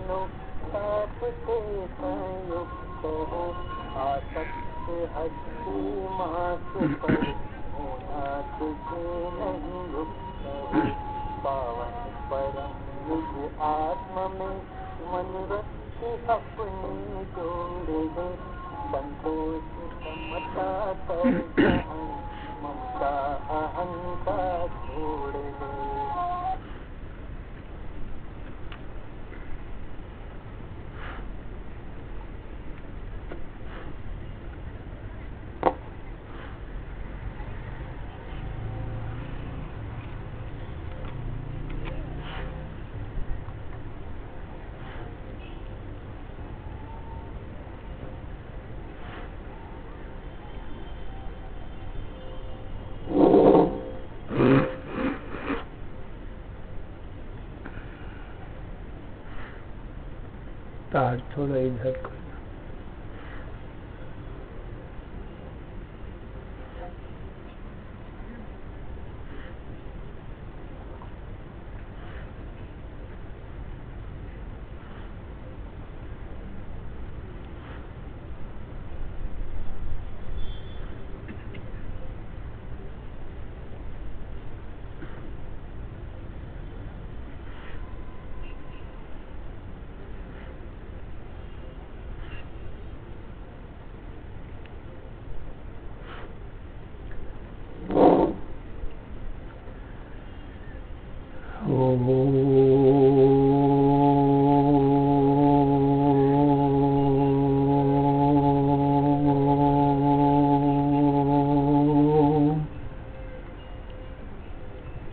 विष्णु आपसे संयुक्त हो, आसक्त हस्ती मास पर होना तुझे नहीं युक्त हो। पावन परम निज आत्म में मनवृत्ति अपनी जोड़ दे, संतोष समता कर जहाँ ममता अहंकार छोड़ दे। तार थोड़ा इधर कर।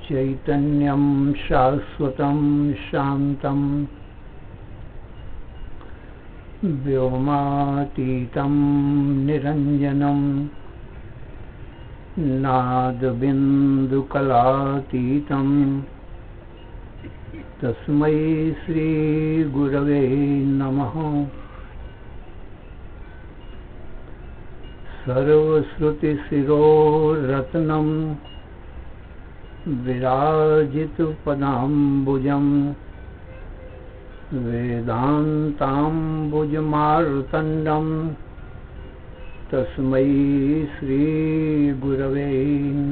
चैतन्यं शाश्वतं शान्तं व्योमातीतं निरञ्जनं नादबिन्दुकलातीतं तस्मै श्रीगुरवे नमः। सर्वश्रुतिशिरोरत्नं विराजितपदाम्बुजं वेदान्ताम्बुजमार्तण्डं तस्मै श्रीगुरवे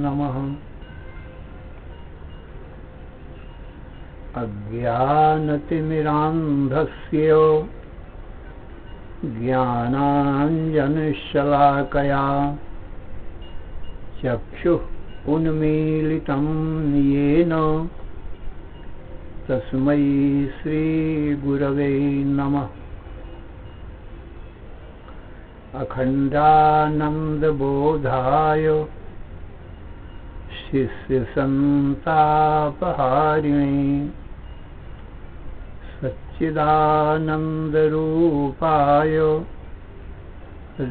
नमः। अज्ञानतिमिरान्धस्य ज्ञानाञ्जनशलाकया चक्षुः उन्मीलितं येन तस्मै श्रीगुरवे नमः। अखण्डानन्दबोधाय शिष्यसन्तापहारिणे सच्चिदानन्दरूपाय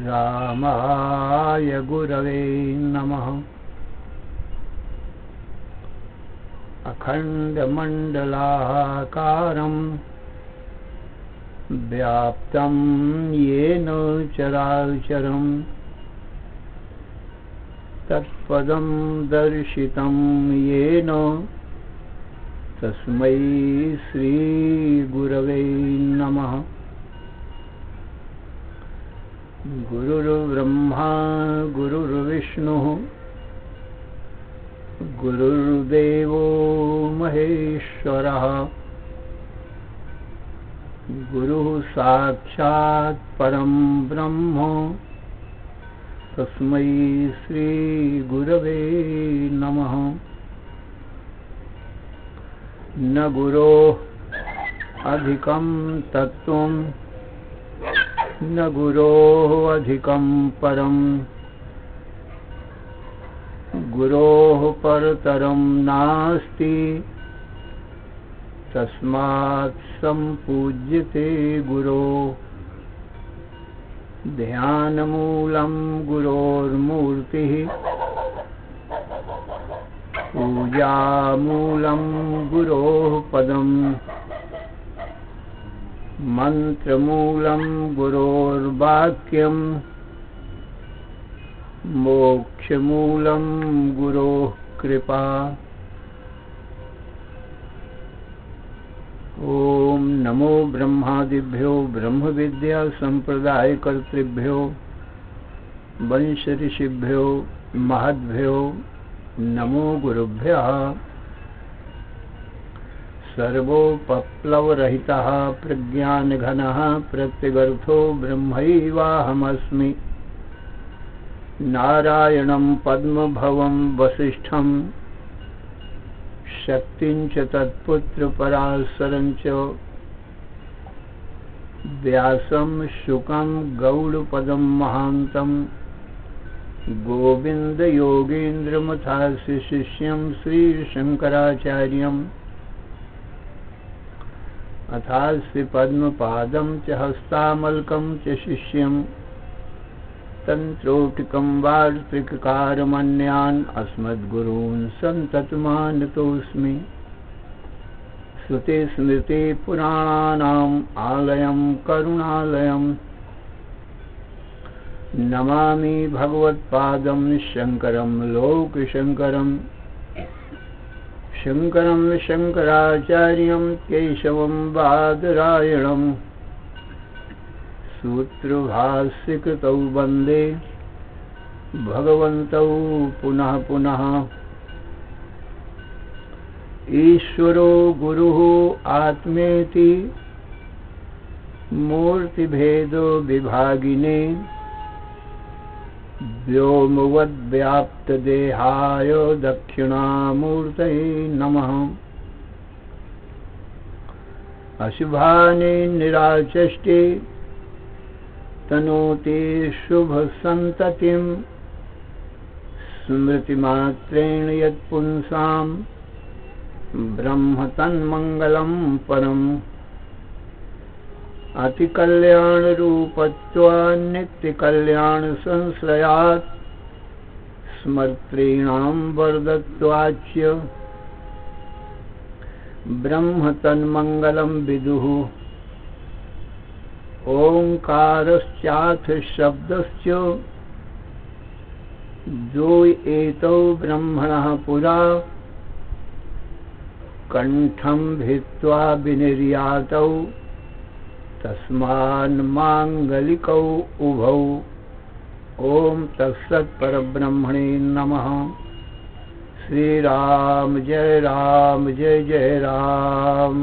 रामाय गुरवे नमः। अखण्डमण्डलाकारं व्याप्तं येन चराचरं तत्पदं दर्शितं येन तस्मै श्रीगुरवे नमः। गुरुर्ब्रह्मा गुरुर्विष्णुः गुरुर्देवो महेश्वरः गुरुः साक्षात् परं ब्रह्म तस्मै श्रीगुरवे नमः। न गुरोः अधिकं तत्त्वं न गुरोः अधिकं परम् गुरोः परतरं नास्ति तस्मात् सम्पूज्यते गुरोः। ध्यानमूलं गुरोर्मूर्तिः पूजामूलं गुरोः पदम् मन्त्रमूलं गुरोर्वाक्यम् मोक्षमूलं गुरोः कृपा। ॐ नमो ब्रह्मादिभ्यो ब्रह्म विद्या संप्रदाय कर्तृभ्यो वंश ऋषिभ्यो महद्भ्यो नमो गुरुभ्यः। सर्वोपप्लवरहितः प्रज्ञानघनः प्रत्यगर्थो ब्रह्मैवाहमस्मि। नारायणं पद्मभवं वसिष्ठं शक्तिं च तत्पुत्रपराशरं च व्यासं शुकं गौडपदं महान्तं गोविन्दयोगीन्द्रमथास्य शिष्यं श्रीशङ्कराचार्यम् अथास्य पद्मपादं च हस्तामलकं च शिष्यं तन्त्रोटिकं वार्तिककारमन्यान् अस्मद्गुरून् सन्ततमानतोऽस्मि। श्रुतिस्मृतिपुराणानाम् आलयं करुणालयं नमामि भगवत्पादं शङ्करं लोकशङ्करम्। शङ्करं शङ्कराचार्यं केशवं बादरायणम् सूत्रभाष्यकृतौ वन्दे भगवन्तौ पुनः पुनः। ईश्वरो गुरुः आत्मेति मूर्तिभेदो विभागिने व्योमवद्व्याप्तदेहाय दक्षिणामूर्तये नमः। अशुभानि निराचष्टे तनोति शुभसन्ततिं स्मृतिमात्रेण यत्पुंसां ब्रह्म तन्मङ्गलं परम्। अतिकल्याणरूपत्वान् नित्यकल्याणसंश्रयात् स्मर्तॄणां वरदत्वाच्च ब्रह्म तन्मङ्गलं विदुः। ओंकारश्चाथ शब्दश्च द्वौ एतौ ब्रह्मणः पुरा कंठं भित्त्वा विनिर्यातौ तस्मान्माङ्गलिकौ उभौ। ओम तत्सत् परब्रह्मणे नमः। श्री राम जय जय राम।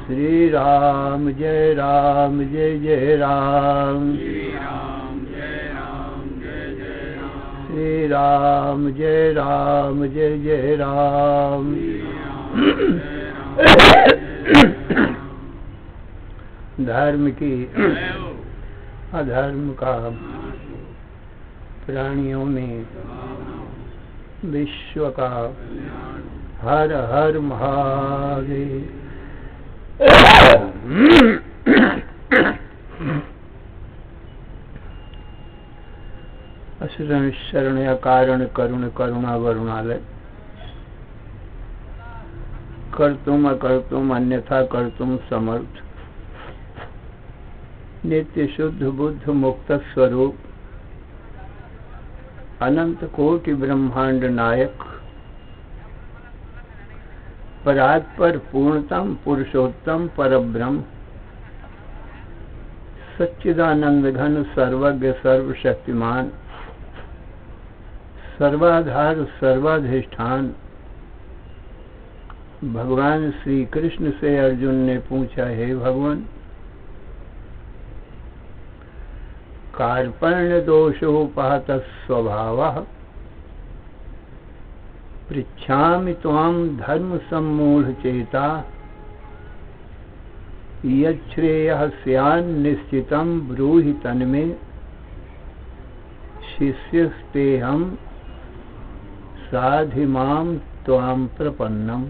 श्री राम जय जय राम। श्री राम जय जय राम। धर्म की अधर्म का प्राणियों में विश्व का हर हर महादेव। अशरण शरण या कारण करुण करुणा वरुणालय। कर्तुम अकर्तुम अन्यथा कर्तुम समर्थ नित्य शुद्ध बुद्ध मुक्त स्वरूप अनंत कोटि ब्रह्मांड नायक परात्पर पूर्णतम पुरुषोत्तम परब्रह्म सच्चिदानंद घन सर्वज्ञ सर्वशक्तिमान सर्वाधार सर्वाधिष्ठान भगवान श्री कृष्ण से अर्जुन ने पूछा, हे भगवान, कार्पण्य दोषोपहत स्वभावः पृच्छामि त्वां धर्म सम्मूढ़ चेता यच्छ्रेयः स्यान् निश्चितं ब्रूहि तन्मे शिष्यस्तेऽहं साधिमां त्वां प्रपन्नम्।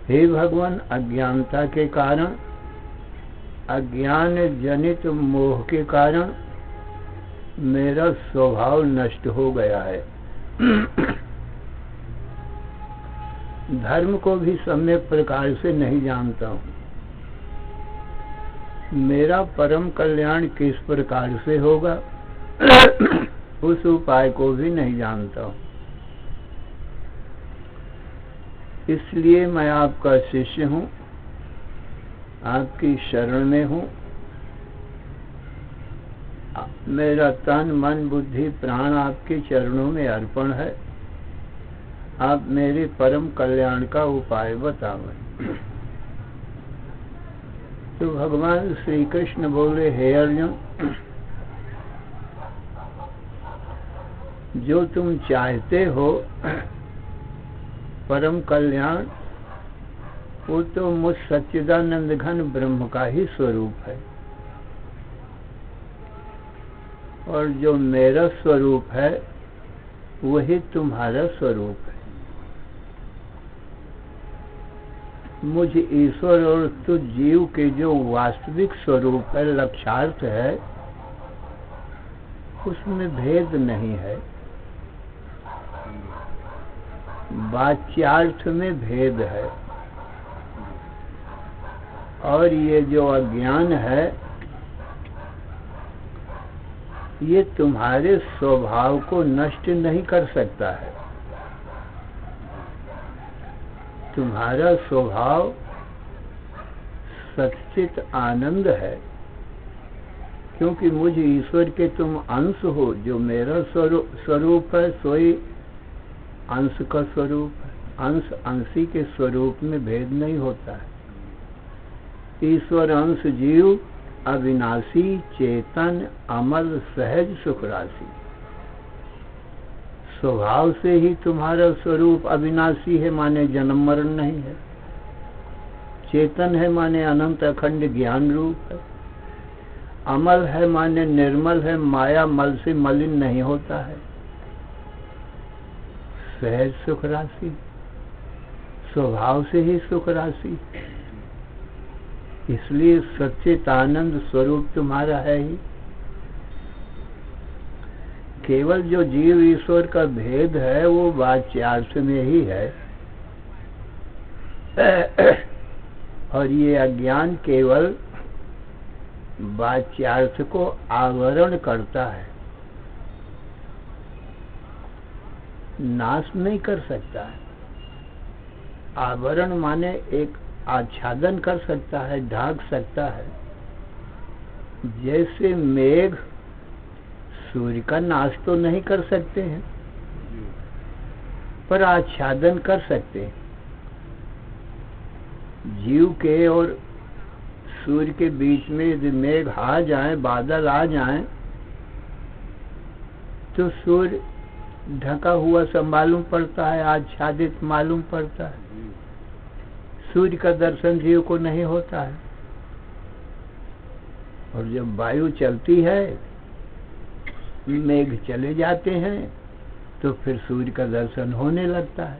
हे भगवान, अज्ञानता के कारण अज्ञान जनित मोह के कारण मेरा स्वभाव नष्ट हो गया है। धर्म को भी सम्यक प्रकार से नहीं जानता हूँ। मेरा परम कल्याण किस प्रकार से होगा उस उपाय को भी नहीं जानता हूँ। इसलिए मैं आपका शिष्य हूँ, आपकी शरण में हूँ। मेरा तन मन बुद्धि प्राण आपके चरणों में अर्पण है। आप मेरे परम कल्याण का उपाय बताओ। तो भगवान श्री कृष्ण बोले, हे अर्जुन, जो तुम चाहते हो परम कल्याण, वो तो मुझ सच्चिदानंद घन ब्रह्म का ही स्वरूप है, और जो मेरा स्वरूप है वही तुम्हारा स्वरूप है। मुझ ईश्वर और तुझ जीव के जो वास्तविक स्वरूप है, लक्ष्यार्थ है, उसमें भेद नहीं है। वाच्यार्थ में भेद है, और ये जो अज्ञान है, ये तुम्हारे स्वभाव को नष्ट नहीं कर सकता है। तुम्हारा स्वभाव सच्चित आनंद है, क्योंकि मुझ ईश्वर के तुम अंश हो। जो मेरा स्वरूप है सोई अंश का स्वरूप है। अंश अंशी के स्वरूप में भेद नहीं होता है। ईश्वर अंश जीव अविनाशी, चेतन, अमर, सहज, सुख राशि। स्वभाव से ही तुम्हारा स्वरूप अविनाशी है, माने जन्म मरण नहीं है। चेतन है माने अनंत अखंड ज्ञान रूप है। अमल है माने निर्मल है, माया मल से मलिन नहीं होता है। सहज सुख राशि, स्वभाव से ही सुख राशि। इसलिए सच्चित आनंद स्वरूप तुम्हारा है ही। केवल जो जीव ईश्वर का भेद है वो वाच्यार्थ में ही है, और ये अज्ञान केवल वाच्यार्थ को आवरण करता है, नाश नहीं कर सकता है। आवरण माने एक आच्छादन कर सकता है, ढाक सकता है। जैसे मेघ सूर्य का नाश तो नहीं कर सकते हैं, पर आच्छादन कर सकते हैं। जीव के और सूर्य के बीच में यदि मेघ आ जाए, बादल आ जाए, तो सूर्य ढका हुआ सा मालूम पड़ता है, आच्छादित मालूम पड़ता है। सूर्य का दर्शन जीव को नहीं होता है। और जब वायु चलती है, मेघ चले जाते हैं, तो फिर सूर्य का दर्शन होने लगता है।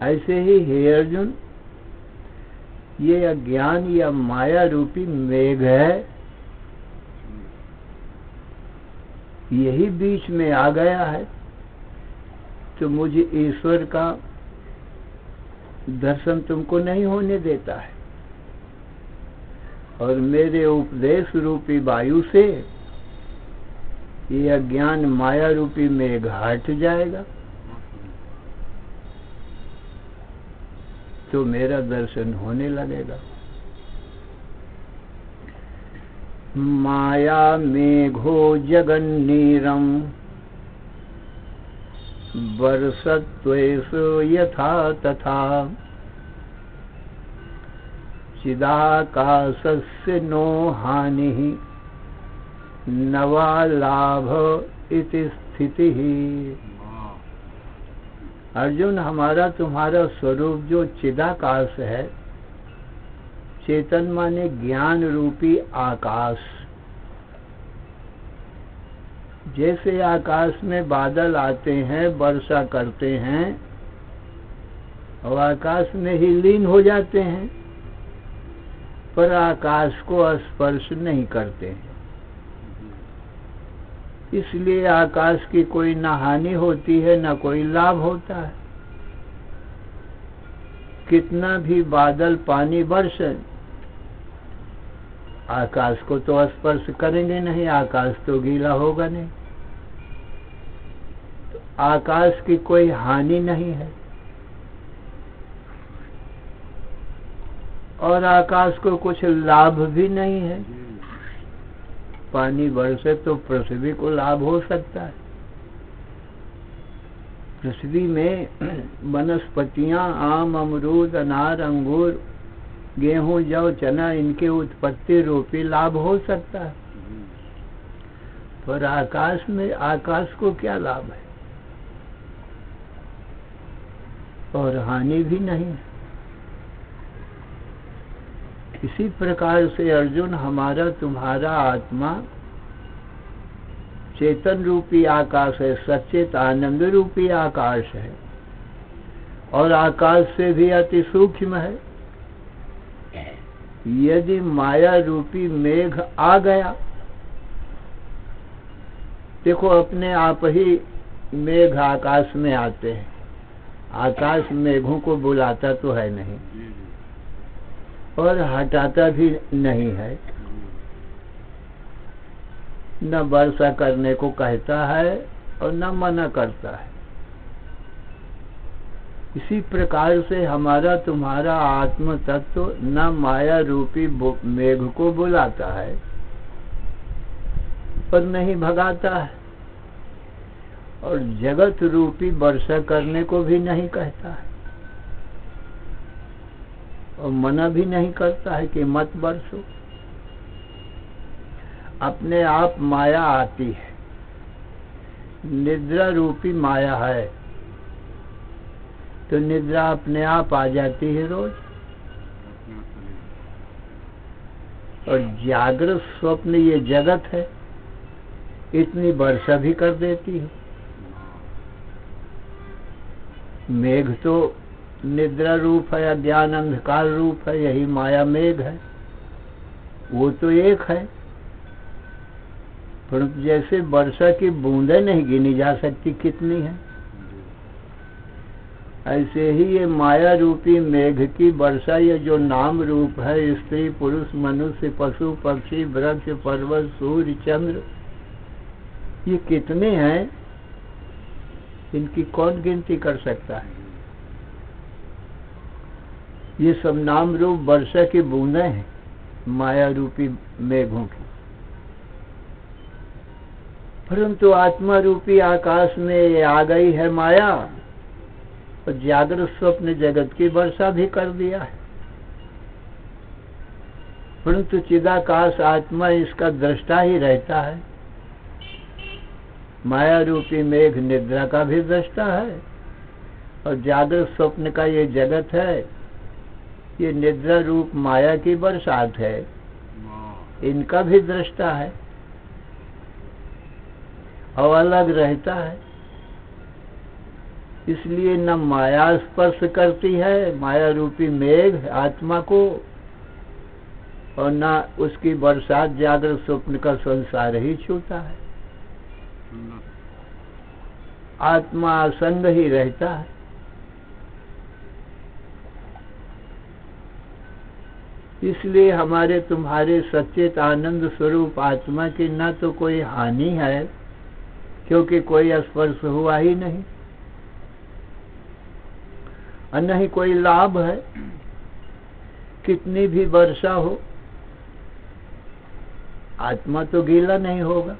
ऐसे ही हे अर्जुन, ये अज्ञान या माया रूपी मेघ है, यही बीच में आ गया है, तो मुझे ईश्वर का दर्शन तुमको नहीं होने देता है। और मेरे उपदेश रूपी वायु से ये अज्ञान माया रूपी मेघ हट जाएगा, तो मेरा दर्शन होने लगेगा। माया मेघो जगन्नीरम वर्षत्वेषु यथा तथा चिदाकाशस्य नो हानिः न वा लाभ इति स्थितिः। अर्जुन, हमारा तुम्हारा स्वरूप जो चिदाकाश है, चेतन माने ज्ञान रूपी आकाश। जैसे आकाश में बादल आते हैं, वर्षा करते हैं, और आकाश में ही लीन हो जाते हैं, पर आकाश को स्पर्श नहीं करते हैं। इसलिए आकाश की कोई न हानि होती है, न कोई लाभ होता है। कितना भी बादल पानी बरसे, आकाश को तो स्पर्श करेंगे नहीं, आकाश तो गीला होगा नहीं। तो आकाश की कोई हानि नहीं है, और आकाश को कुछ लाभ भी नहीं है। पानी बरसे तो पृथ्वी को लाभ हो सकता है। पृथ्वी में वनस्पतियां, आम, अमरूद, अनार, अंगूर, गेहूं, जौ, चना, इनके उत्पत्ति रूपी लाभ हो सकता है। पर आकाश में, आकाश को क्या लाभ है? और हानि भी नहीं है। इसी प्रकार से अर्जुन, हमारा तुम्हारा आत्मा चेतन रूपी आकाश है, सचेत आनंद रूपी आकाश है, और आकाश से भी अति सूक्ष्म है। यदि माया रूपी मेघ आ गया, देखो अपने आप ही मेघ आकाश में आते हैं। आकाश मेघों को बुलाता तो है नहीं और हटाता भी नहीं है, न वर्षा करने को कहता है और न मना करता है। इसी प्रकार से हमारा तुम्हारा आत्म तत्व न माया रूपी मेघ को बुलाता है और नहीं भगाता है, और जगत रूपी वर्षा करने को भी नहीं कहता है, और मना भी नहीं करता है कि मत बरसो। अपने आप माया आती है, निद्रा रूपी माया है, तो निद्रा अपने आप आ जाती है रोज। और जागृत स्वप्न ये जगत है, इतनी वर्षा भी कर देती है। मेघ तो निद्रा रूप है, अज्ञान अंधकार रूप है, यही माया मेघ है, वो तो एक है। परंतु जैसे वर्षा की बूंदें नहीं गिनी जा सकती कितनी है, ऐसे ही ये माया रूपी मेघ की वर्षा, ये जो नाम रूप है, स्त्री पुरुष मनुष्य पशु पक्षी वृक्ष पर्वत सूर्य चंद्र, ये कितने हैं, इनकी कौन गिनती कर सकता है। ये सब नाम रूप वर्षा की बूंदें हैं माया रूपी मेघों की। परंतु आत्मा रूपी आकाश में ये आ गई है माया, और जागृत स्वप्न जगत की वर्षा भी कर दिया है। परंतु चिदाकाश आत्मा इसका दृष्टा ही रहता है। माया रूपी मेघ निद्रा का भी दृष्टा है, और जागृत स्वप्न का ये जगत है, ये निद्रा रूप माया की बरसात है, इनका भी दृष्टा है और अलग रहता है। इसलिए न माया स्पर्श करती है माया रूपी मेघ आत्मा को, और न उसकी बरसात जागृत स्वप्न का संसार ही छूता है। आत्मा असंग ही रहता है। इसलिए हमारे तुम्हारे सच्चित आनंद स्वरूप आत्मा की न तो कोई हानि है, क्योंकि कोई स्पर्श हुआ ही नहीं, और न ही कोई लाभ है। कितनी भी वर्षा हो, आत्मा तो गीला नहीं होगा।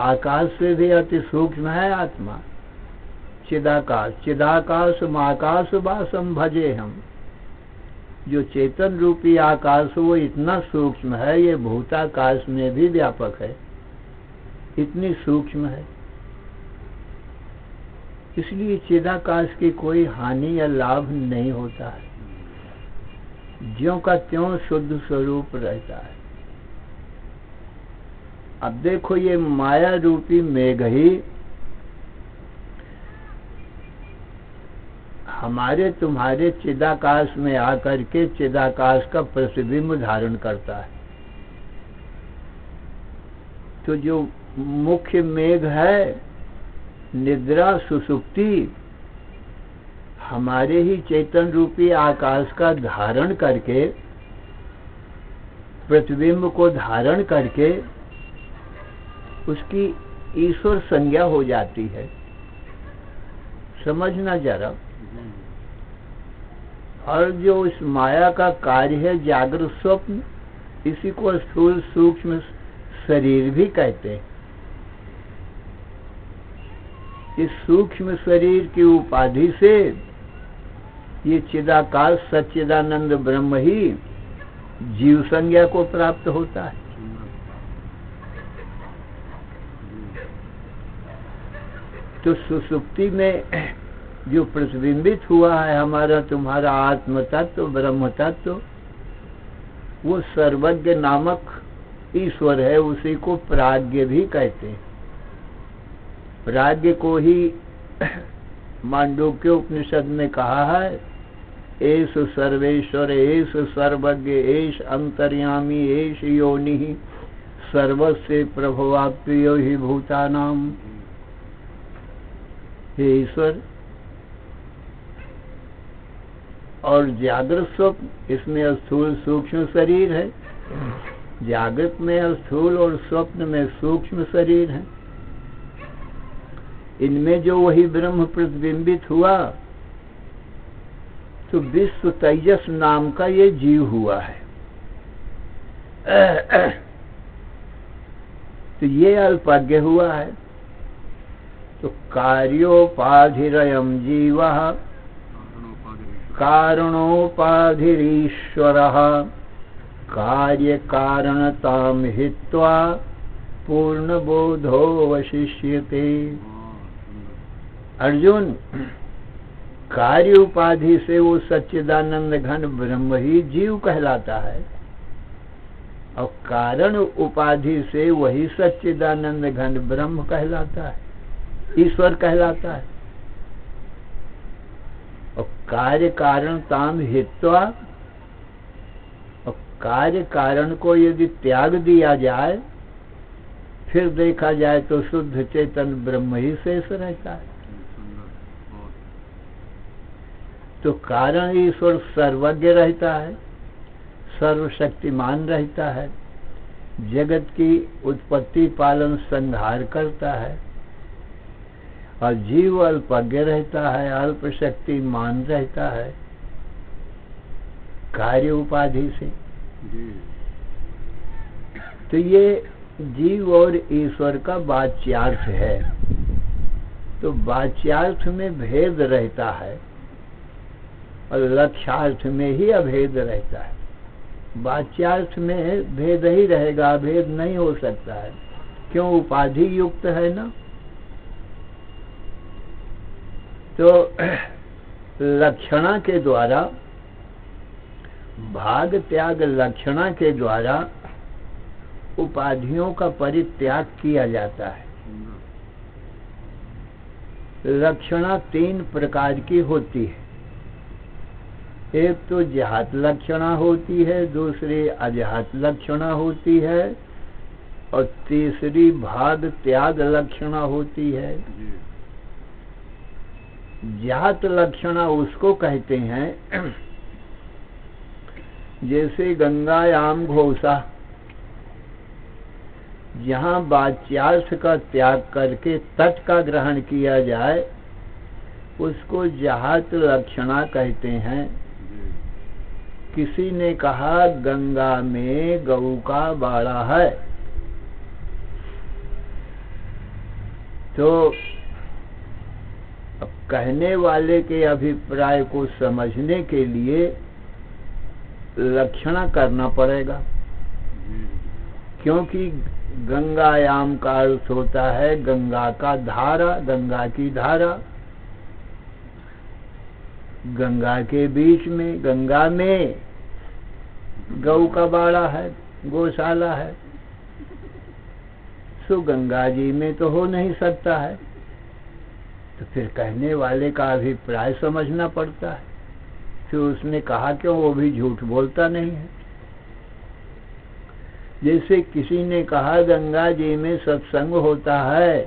आकाश से भी अति सूक्ष्म है आत्मा, चिदाकाश। चिदाकाश आकाश वासम भजे हम। जो चेतन रूपी आकाश वो इतना सूक्ष्म है, ये भूताकाश में भी व्यापक है, इतनी सूक्ष्म है। इसलिए चिदाकाश की कोई हानि या लाभ नहीं होता है, ज्यों का त्यों शुद्ध स्वरूप रहता है। अब देखो ये माया रूपी मेघ ही हमारे तुम्हारे चिदाकाश में आकर के चिदाकाश का प्रतिबिंब धारण करता है। तो जो मुख्य मेघ है निद्रा सुसुप्ति, हमारे ही चेतन रूपी आकाश का धारण करके, प्रतिबिंब को धारण करके उसकी ईश्वर संज्ञा हो जाती है। समझना जरा। और जो इस माया का कार्य है जागृत स्वप्न, इसी को स्थूल सूक्ष्म शरीर भी कहते हैं। इस सूक्ष्म शरीर की उपाधि से ये चिदाकाश सच्चिदानंद ब्रह्म ही जीव संज्ञा को प्राप्त होता है। तो सुसुप्ति में जो प्रतिबिंबित हुआ है हमारा तुम्हारा आत्म तत्व ब्रह्म तत्व, वो सर्वज्ञ नामक ईश्वर है, उसी को प्राज्ञ भी कहते हैं। प्राज्ञ को ही मांडूक्य उपनिषद में कहा है, एष सर्वेश्वर एष सर्वज्ञ एष अंतर्यामी एष योनि सर्वस्य प्रभवाप्यो ही भूतानाम। हे ईश्वर, और जागृत स्वप्न, इसमें स्थूल सूक्ष्म शरीर है। जागृत में स्थूल और स्वप्न में सूक्ष्म शरीर है। इनमें जो वही ब्रह्म प्रतिबिंबित हुआ तो विश्व तेजस नाम का ये जीव हुआ है। तो ये अल्पज्ञ हुआ है। तो कार्योपाधिरयम् जीवः कारणोपाधिरीश्वरः कार्यकारणतां हित्वा पूर्णबोधो वशिष्यते। अर्जुन, कार्य उपाधि से वो सच्चिदानंद घन ब्रह्म ही जीव कहलाता है, और कारण उपाधि से वही सच्चिदानंद घन ब्रह्म कहलाता है, ईश्वर कहलाता है। और कार्य कारण ताम हित्वा, और कार्य कारण को यदि त्याग दिया जाए, फिर देखा जाए तो शुद्ध चेतन ब्रह्म ही शेष रहता है। तो कारण ईश्वर सर्वज्ञ रहता है, सर्वशक्तिमान रहता है, जगत की उत्पत्ति पालन संहार करता है, और जीव अल्पज्ञ रहता है, अल्प शक्तिमान रहता है कार्य उपाधि से। तो ये जीव और ईश्वर का वाच्यार्थ है। तो वाच्यार्थ में भेद रहता है और लक्ष्यार्थ में ही अभेद रहता है। वाच्यार्थ में भेद ही रहेगा, अभेद नहीं हो सकता है। क्यों? उपाधि युक्त है ना। तो लक्षणा के द्वारा, भाग त्याग लक्षणा के द्वारा उपाधियों का परित्याग किया जाता है। लक्षणा तीन प्रकार की होती है। एक तो जहात लक्षणा होती है, दूसरी अजहात लक्षणा होती है, और तीसरी भाग त्याग लक्षणा होती है। जात लक्षणा उसको कहते हैं जैसे गंगायाम घोषा, जहाँ वाच्यार्थ का त्याग करके तट का ग्रहण किया जाए उसको जात लक्षणा कहते हैं। किसी ने कहा गंगा में गऊ का बाड़ा है, तो अब कहने वाले के अभिप्राय को समझने के लिए लक्षणा करना पड़ेगा, क्योंकि गंगायाम का अर्थ होता है गंगा का धारा, गंगा की धारा। गंगा के बीच में, गंगा में गऊ का बाड़ा है, गौशाला है, सो गंगा जी में तो हो नहीं सकता है। तो फिर कहने वाले का अभिप्राय समझना पड़ता है। फिर उसने कहा क्यों, वो भी झूठ बोलता नहीं है। जैसे किसी ने कहा गंगा जी में सत्संग होता है,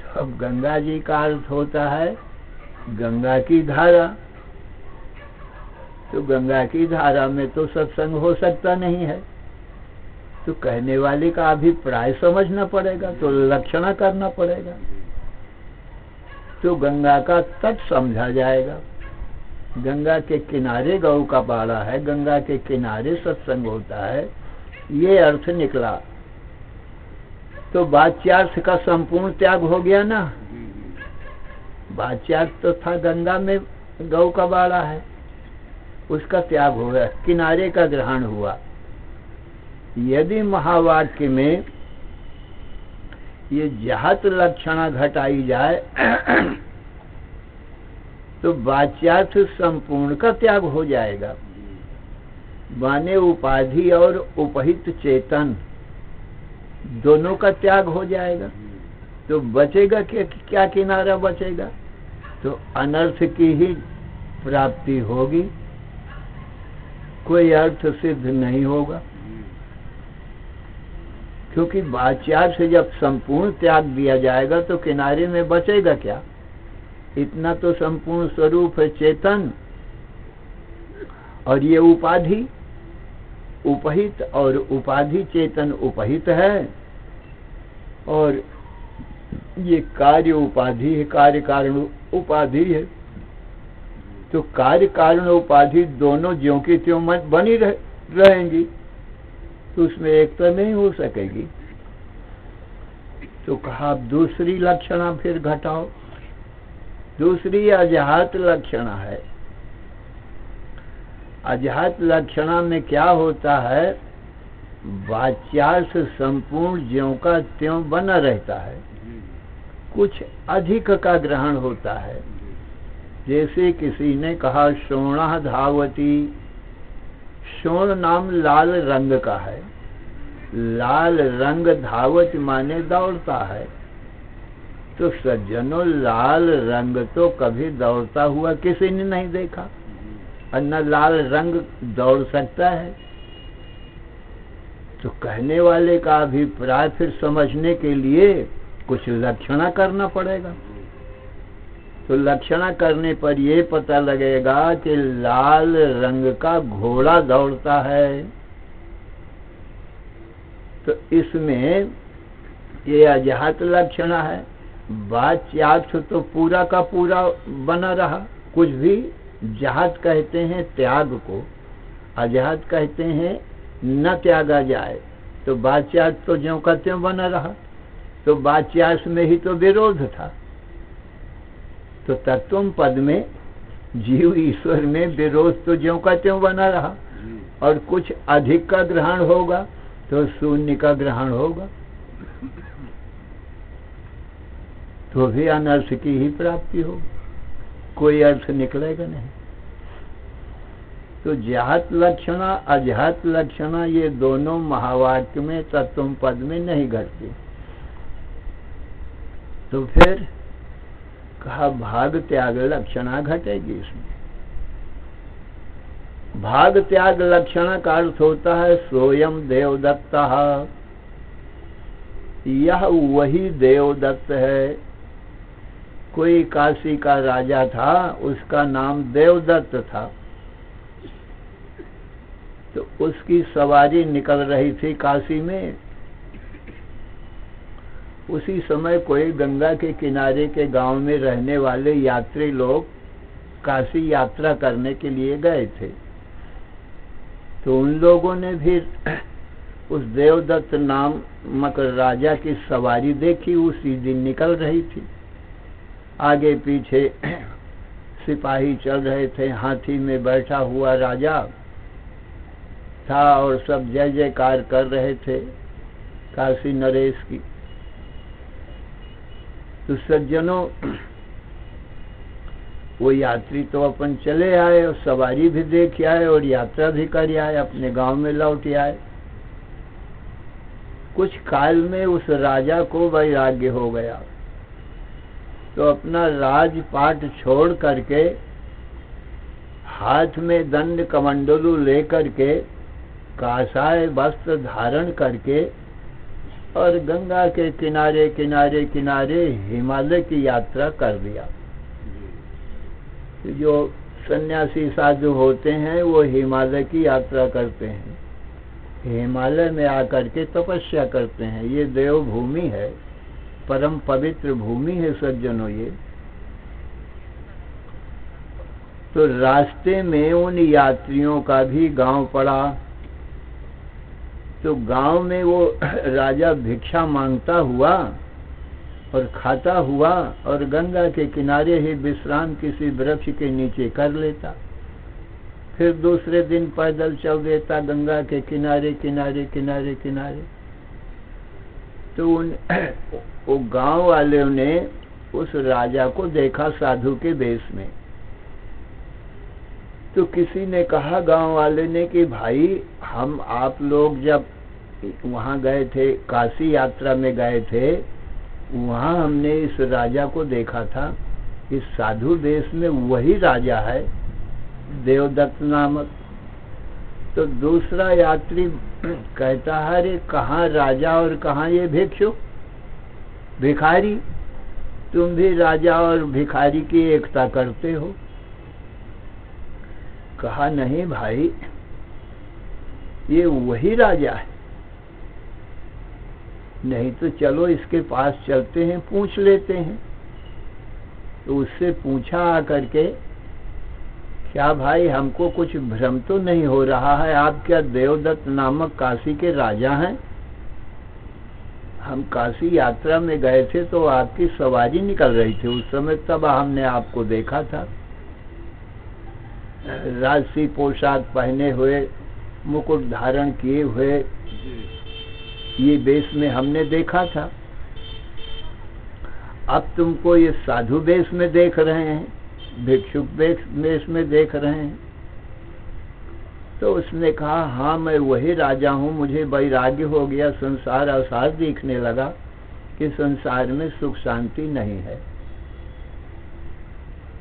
तो अब गंगा जी का अर्थ होता है गंगा की धारा। तो गंगा की धारा में तो सत्संग हो सकता नहीं है। तो कहने वाले का अभिप्राय समझना पड़ेगा, तो लक्षणा करना पड़ेगा, तो गंगा का तट समझा जाएगा। गंगा के किनारे गौ का बाड़ा है, गंगा के किनारे सत्संग होता है, ये अर्थ निकला। तो वाच्यार्थ का संपूर्ण त्याग हो गया ना। वाच्यार्थ तो था गंगा में गौ का बाड़ा है, उसका त्याग हो गया, किनारे का ग्रहण हुआ। यदि महावाक्य में ये जाहत लक्षणा घटाई जाए तो वाच्यार्थ संपूर्ण का त्याग हो जाएगा। माने उपाधि और उपहित चेतन दोनों का त्याग हो जाएगा। तो बचेगा क्या किनारा बचेगा? तो अनर्थ की ही प्राप्ति होगी, कोई अर्थ सिद्ध नहीं होगा। क्योंकि वाच्यार्थ से जब संपूर्ण त्याग दिया जाएगा तो किनारे में बचेगा क्या? इतना तो संपूर्ण स्वरूप है चेतन, और ये उपाधि उपहित, और उपाधि चेतन उपहित है, और ये कार्य उपाधि है, कार्य कारण उपाधि है। तो कार्य कारण उपाधि दोनों ज्यों की त्यों बनी रहेंगी, तो उसमें एकता नहीं हो सकेगी। तो कहा दूसरी लक्षणा फिर घटाओ। दूसरी अजाहत लक्षणा है। अजाहत लक्षणा में क्या होता है? वाच्यार्थ संपूर्ण ज्यों का त्यों बना रहता है, कुछ अधिक का ग्रहण होता है। जैसे किसी ने कहा शोणा धावती, शोण नाम लाल रंग का है, लाल रंग धावत माने दौड़ता है। तो सज्जनों, लाल रंग तो कभी दौड़ता हुआ किसी ने नहीं देखा, और न लाल रंग दौड़ सकता है। तो कहने वाले का अभिप्राय फिर समझने के लिए कुछ लक्षणा करना पड़ेगा। तो लक्षणा करने पर ये पता लगेगा कि लाल रंग का घोड़ा दौड़ता है। तो इसमें ये अजाहत लक्षणा है। वाच्यार्थ तो पूरा का पूरा बना रहा, कुछ भी। जाहत कहते हैं त्याग को, अजाहत कहते हैं न त्यागा जाए। तो वाच्यार्थ तो ज्यों का त्यों बना रहा। तो वाच्यार्थ में ही तो विरोध था। तो तत्व पद में जीव ईश्वर में विरोध तो ज्यों का त्यों बना रहा, और कुछ अधिक का ग्रहण होगा तो शून्य का ग्रहण होगा, तो भी अनर्थ की ही प्राप्ति होगी, कोई अर्थ निकलेगा नहीं। तो जाहत लक्षणा अजाहत लक्षणा ये दोनों महावाक्य में तत्व पद में नहीं घटती। तो फिर कहा भाग त्याग लक्षणा घटेगी इसमें। भाग त्याग लक्षणा का अर्थ होता है सोयम देवदत्ता, यह वही देवदत्त है। कोई काशी का राजा था, उसका नाम देवदत्त था। तो उसकी सवारी निकल रही थी काशी में। उसी समय कोई गंगा के किनारे के गांव में रहने वाले यात्री लोग काशी यात्रा करने के लिए गए थे। तो उन लोगों ने भी उस देवदत्त नामक राजा की सवारी देखी, उसी दिन निकल रही थी। आगे पीछे सिपाही चल रहे थे, हाथी में बैठा हुआ राजा था, और सब जय जयकार कर रहे थे काशी नरेश की। तो सज्जनों, वो यात्री तो अपन चले आए और सवारी भी देख आए और यात्रा भी कर आए, अपने गांव में लौट आए। कुछ काल में उस राजा को वैराग्य हो गया, तो अपना राजपाट छोड़ करके, हाथ में दंड कमंडलू लेकर के, कासाय वस्त्र धारण करके, और गंगा के किनारे किनारे किनारे हिमालय की यात्रा कर दिया। जो सन्यासी साधु होते हैं वो हिमालय की यात्रा करते हैं, हिमालय में आकर के तपस्या करते हैं। ये देव भूमि है, परम पवित्र भूमि है सज्जनों ये। तो रास्ते में उन यात्रियों का भी गांव पड़ा। तो गांव में वो राजा भिक्षा मांगता हुआ और खाता हुआ और गंगा के किनारे ही विश्राम किसी वृक्ष के नीचे कर लेता। फिर दूसरे दिन पैदल चल देता गंगा के किनारे किनारे किनारे किनारे। तो वो गांव वालों ने उस राजा को देखा साधु के वेश में। तो किसी ने कहा गांव वाले ने कि भाई हम आप लोग जब वहां गए थे, काशी यात्रा में गए थे, वहां हमने इस राजा को देखा था। इस साधु वेश में वही राजा है देवदत्त नामक। तो दूसरा यात्री कहता है अरे कहाँ राजा और कहाँ ये भिक्षु भिखारी, तुम भी राजा और भिखारी की एकता करते हो। कहा नहीं भाई ये वही राजा है, नहीं तो चलो इसके पास चलते हैं पूछ लेते हैं। तो उससे पूछा आकर के क्या भाई हमको कुछ भ्रम तो नहीं हो रहा है, आप क्या देवदत्त नामक काशी के राजा हैं? हम काशी यात्रा में गए थे तो आपकी सवारी निकल रही थी उस समय, तब हमने आपको देखा था। राजसी पोशाक पहने हुए, मुकुट धारण किए हुए, ये वेश में हमने देखा था। अब तुमको ये साधु वेश में देख रहे हैं, भिक्षुक वेश में देख रहे हैं। तो उसने कहा हाँ मैं वही राजा हूँ, मुझे वैराग्य हो गया, संसार असार दिखने लगा कि संसार में सुख शांति नहीं है,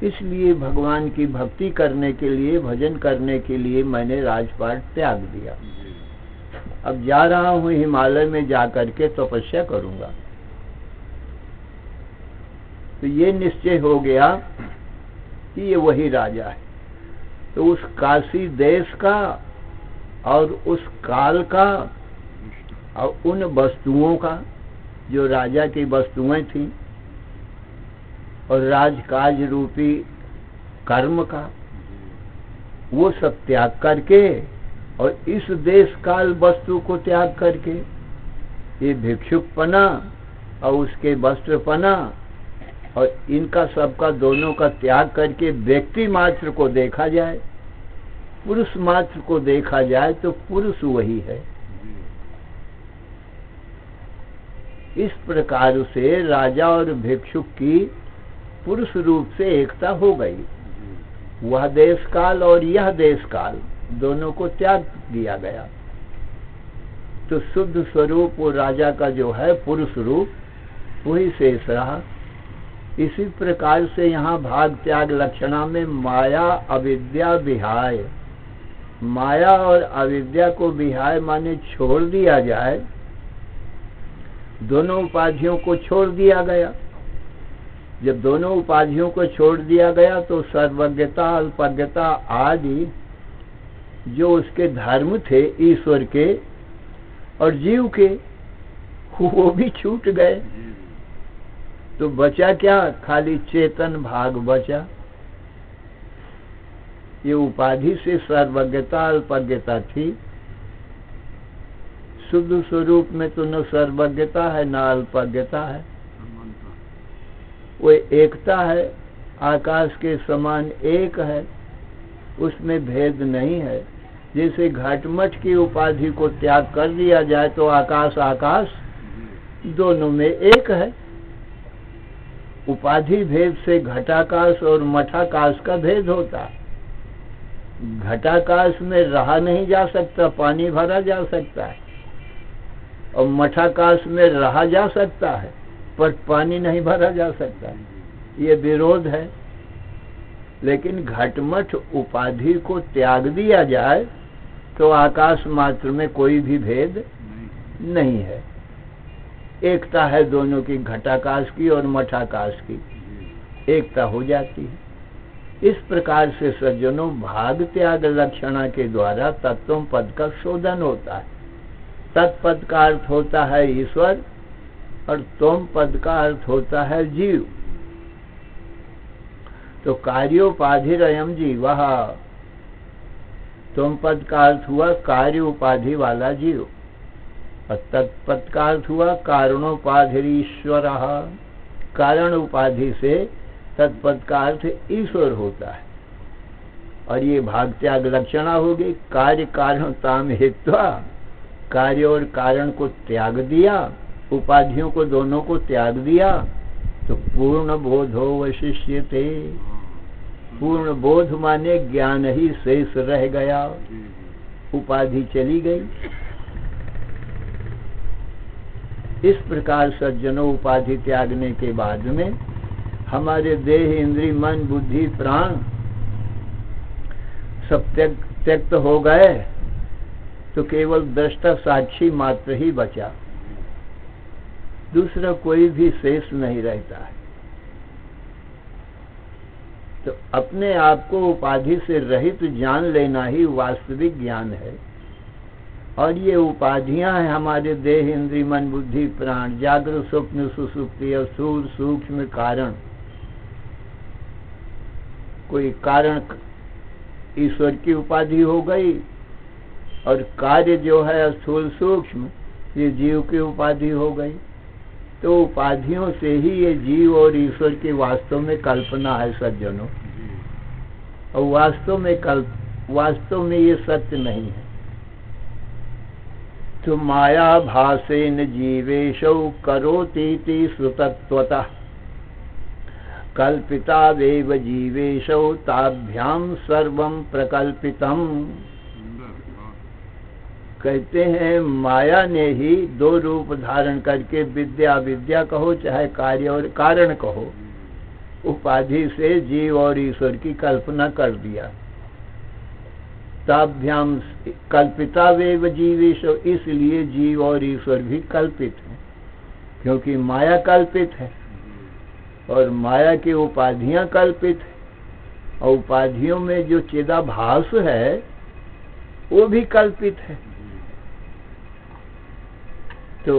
इसलिए भगवान की भक्ति करने के लिए, भजन करने के लिए मैंने राजपाट त्याग दिया। अब जा रहा हूँ हिमालय में जाकर के तपस्या करूंगा। तो ये निश्चय हो गया कि ये वही राजा है। तो उस काशी देश का और उस काल का और उन वस्तुओं का जो राजा की वस्तुएं थी और राजकाज रूपी कर्म का, वो सब त्याग करके और इस देश काल वस्तु को त्याग करके ये भिक्षुकपना और उसके वस्त्रपना और इनका सबका दोनों का त्याग करके व्यक्ति मात्र को देखा जाए, पुरुष मात्र को देखा जाए तो पुरुष वही है। इस प्रकार से राजा और भिक्षुक की पुरुष रूप से एकता हो गई। वह देश काल और यह देश काल दोनों को त्याग दिया गया। तो शुद्ध स्वरूप वो राजा का जो है पुरुष रूप वही शेष रहा। इसी प्रकार से यहाँ भाग त्याग लक्षणा में माया अविद्या विहाय, माया और अविद्या को विहाय माने छोड़ दिया जाए, दोनों उपाधियों को छोड़ दिया गया। जब दोनों उपाधियों को छोड़ दिया गया तो सर्वज्ञता अल्पज्ञता आदि जो उसके धर्म थे ईश्वर के और जीव के, वो भी छूट गए। तो बचा क्या? खाली चेतन भाग बचा। ये उपाधि से सर्वज्ञता अल्पज्ञता थी, शुद्ध स्वरूप में तो न सर्वज्ञता है न अल्पज्ञता है। वो एकता है, आकाश के समान एक है, उसमें भेद नहीं है। जैसे घटमट की उपाधि को त्याग कर दिया जाए तो आकाश आकाश दोनों में एक है। उपाधि भेद से घटाकाश और मठाकाश का भेद होता। घटाकाश में रहा नहीं जा सकता, पानी भरा जा सकता है, और मठाकाश में रहा जा सकता है पर पानी नहीं भरा जा सकता है। ये विरोध है। लेकिन घटमठ उपाधि को त्याग दिया जाए तो आकाश मात्र में कोई भी भेद नहीं है। एकता है दोनों की, घटाकाश की और मठाकाश की एकता हो जाती है। इस प्रकार से सज्जनों भाग त्याग लक्षणा के द्वारा तत्व पद का शोधन होता है। तत्पद का अर्थ होता है ईश्वर और तोम पद का अर्थ होता है जीव। तो कार्योपाधिरयम जीवः, तुम पद का अर्थ हुआ कार्य उपाधि वाला जीव, और तत्पद का अर्थ हुआ कारणोपाधिरीश्वर, कारण उपाधि से तत्पद का अर्थ ईश्वर होता है। और ये भाग त्याग लक्षणा होगी, कार्य कारणताम हेत्वा, कार्य और कारण को त्याग दिया, उपाधियों को दोनों को त्याग दिया, तो पूर्ण बोधो वशिष्यते। पूर्ण बोध माने ज्ञान ही शेष रह गया, उपाधि चली गई। इस प्रकार सज्जनों उपाधि त्यागने के बाद में हमारे देह इंद्रिय मन बुद्धि प्राण सब त्यक्त हो गए, तो केवल दृष्टा साक्षी मात्र ही बचा, दूसरा कोई भी शेष नहीं रहता है। तो अपने आप को उपाधि से रहित जान लेना ही वास्तविक ज्ञान है। और ये उपाधियां हैं हमारे देह इंद्रिय मन बुद्धि प्राण, जागृत स्वप्न सुषुप्ति और स्थूल सूक्ष्म कारण। कोई कारण ईश्वर की उपाधि हो गई, और कार्य जो है स्थूल सूक्ष्म ये जीव की उपाधि हो गई। तो उपाधियों से ही ये जीव और ईश्वर की वास्तव में कल्पना है सज्जनों, और वास्तव में ये सत्य नहीं है। तो माया भासेन जीवेशौ करोतीति श्रुतत्वतः, कल्पिता वेव जीवेशौ ताभ्याम सर्वं प्रकल्पितम। कहते हैं माया ने ही दो रूप धारण करके, विद्या विद्या कहो चाहे कार्य और कारण कहो, उपाधि से जीव और ईश्वर की कल्पना कर दिया। ताभ्याम कल्पिता वेव जीवेशो, इसलिए जीव और ईश्वर भी कल्पित है, क्योंकि माया कल्पित है और माया की उपाधियां कल्पित है, और उपाधियों में जो चिदाभास है वो भी कल्पित है। तो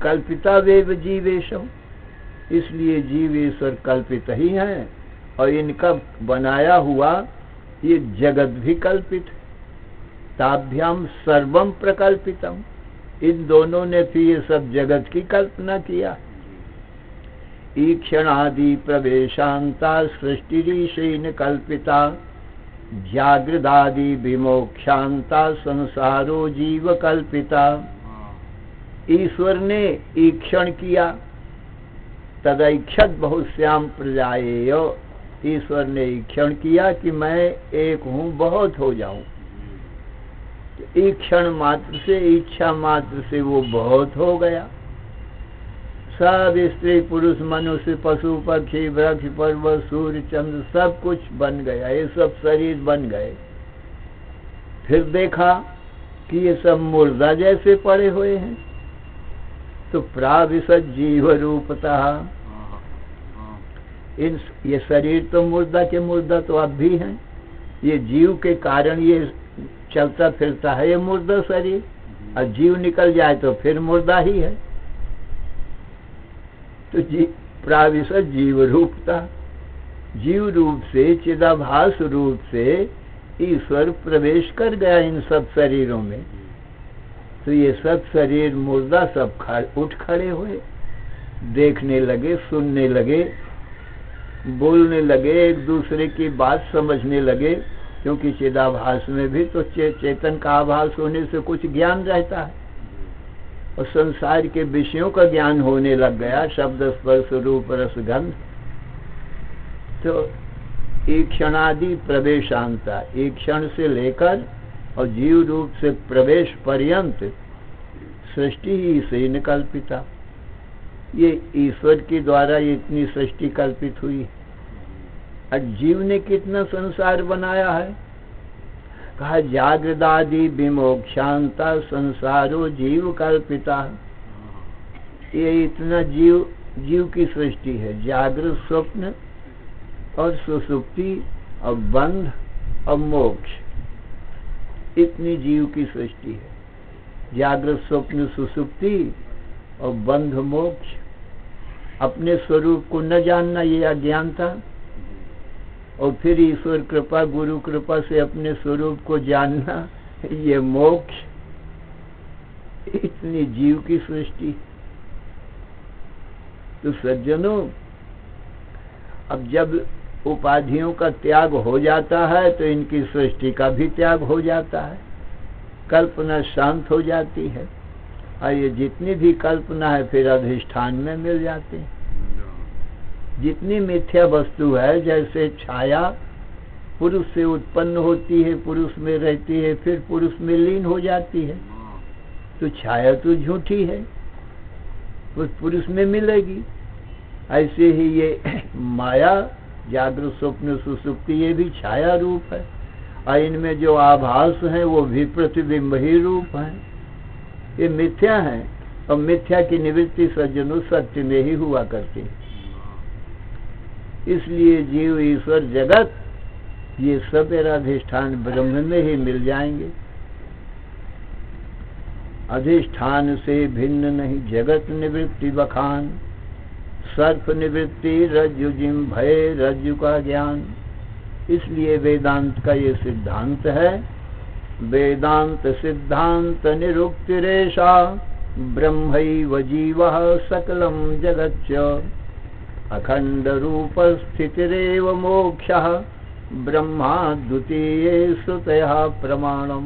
कल्पिता वेव जीवेशो, इसलिए जीव ईश्वर कल्पित ही है, और इनका बनाया हुआ ये जगत भी कल्पित है। ताभ्याम सर्वम प्रकल्पितम, इन दोनों ने फिर ये सब जगत की कल्पना किया। ईक्षणादि प्रवेशांता सृष्टिरीशेन कल्पिता, जागृदादि विमोक्षांता संसारो जीव कल्पिता। ईश्वर ने ईक्षण किया, तदैक्षत बहुश्याम प्रजाएयो, ईश्वर ने ईक्षण किया कि मैं एक हूँ बहुत हो जाऊं। ईक्षण मात्र से, इच्छा मात्र से वो बहुत हो गया। सब स्त्री पुरुष मनुष्य पशु पक्षी वृक्ष पर्वत सूर्य चंद्र सब कुछ बन गया, ये सब शरीर बन गए। फिर देखा कि ये सब मुर्दा जैसे पड़े हुए हैं, तो प्राविशद जीव रूपता, ये शरीर तो मुर्दा के मुर्दा तो अब भी हैं, ये जीव के कारण ये चलता फिरता है ये मुर्दा शरीर, और जीव निकल जाए तो फिर मुर्दा ही है। तो प्राविशद जीव रूपता, जीव रूप से चिदाभास रूप से ईश्वर प्रवेश कर गया इन सब शरीरों में। तो ये सब शरीर मुर्दा सब उठ खड़े हुए, देखने लगे, सुनने लगे, बोलने लगे, एक दूसरे की बात समझने लगे, क्योंकि चिदाभास में भी तो चेतन का आभास होने से कुछ ज्ञान रहता है, और संसार के विषयों का ज्ञान होने लग गया, शब्द स्पर्श रूप रस गंध। तो ईक्षणादि प्रवेशांता, एक क्षण से लेकर और जीव रूप से प्रवेश पर्यंत सृष्टि ही से कल्पिता, ये ईश्वर के द्वारा इतनी सृष्टि कल्पित हुई। और जीव ने कितना संसार बनाया है, कहा जागृदादि विमोक्षांता संसारो जीव कल्पिता। ये इतना जीव की सृष्टि है, जागृत स्वप्न और सुसुप्ति और बंध और मोक्ष, इतनी जीव की सृष्टि है। जागृत स्वप्न सुसुप्ति और बंध मोक्ष। अपने स्वरूप को न जानना ये अज्ञानता, और फिर ईश्वर कृपा, गुरु कृपा से अपने स्वरूप को जानना, ये मोक्ष। इतनी जीव की सृष्टि। तो सज्जनों, अब जब उपाधियों का त्याग हो जाता है तो इनकी सृष्टि का भी त्याग हो जाता है, कल्पना शांत हो जाती है, और ये जितनी भी कल्पना है फिर अधिष्ठान में मिल जाते हैं। जितनी मिथ्या वस्तु है, जैसे छाया पुरुष से उत्पन्न होती है, पुरुष में रहती है, फिर पुरुष में लीन हो जाती है, तो छाया तो झूठी है, उस पुरुष में मिलेगी। ऐसे ही ये माया, जागृत स्वप्न सुषुप्ति, ये भी छाया रूप है, और इनमें जो आभास है वो भी प्रतिबिंब ही रूप है। ये मिथ्या है, और मिथ्या की निवृत्ति सज्जनों सत्य में ही हुआ करती है। इसलिए जीव, ईश्वर, जगत, ये सब मेरा अधिष्ठान ब्रह्म में ही मिल जाएंगे। अधिष्ठान से भिन्न नहीं जगत निवृत्ति बखान, सर्प निवृत्ति रज्जु जिम भय रज्जु का ज्ञान। इसलिए वेदांत का ये सिद्धांत है, वेदांत सिद्धांत निरुक्तिरेषा ब्रह्मैव जीवः सकलं जगच्च, अखंड रूप स्थितिरेव मोक्षः ब्रह्मा द्वितीये श्रुतयः प्रमाणम।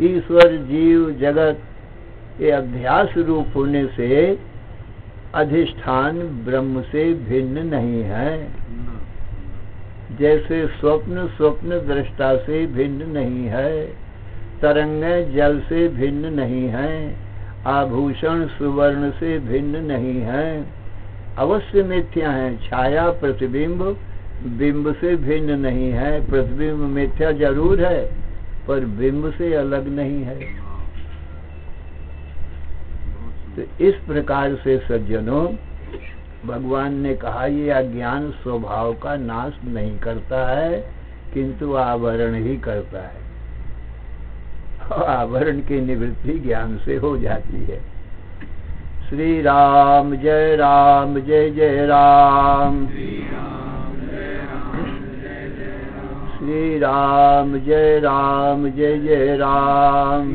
ईश्वर, जीव, जगत ये अध्यास रूप होने से अधिष्ठान ब्रह्म से भिन्न नहीं है। जैसे स्वप्न स्वप्न दृष्टा से भिन्न नहीं है, तरंगें जल से भिन्न नहीं है, आभूषण सुवर्ण से भिन्न नहीं है, अवश्य मिथ्या है। छाया प्रतिबिंब बिंब से भिन्न नहीं है, प्रतिबिंब मिथ्या जरूर है पर बिंब से अलग नहीं है। तो इस प्रकार से सज्जनों, भगवान ने कहा ये अज्ञान स्वभाव का नाश नहीं करता है, किंतु आवरण ही करता है, और आवरण की निवृत्ति ज्ञान से हो जाती है। श्री राम जय राम, जय जय राम। श्री राम जय राम, जय जय राम।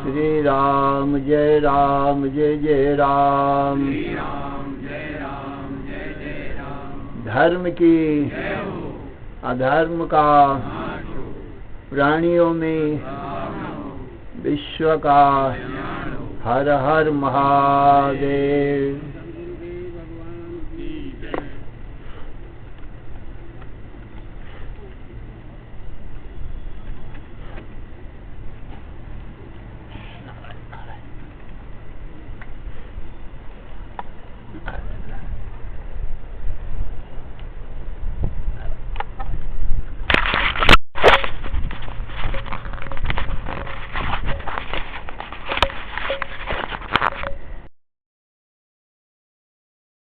श्री राम जय राम, जय जय राम। धर्म की अधर्म का, प्राणियों में विश्व का, हर हर महादेव।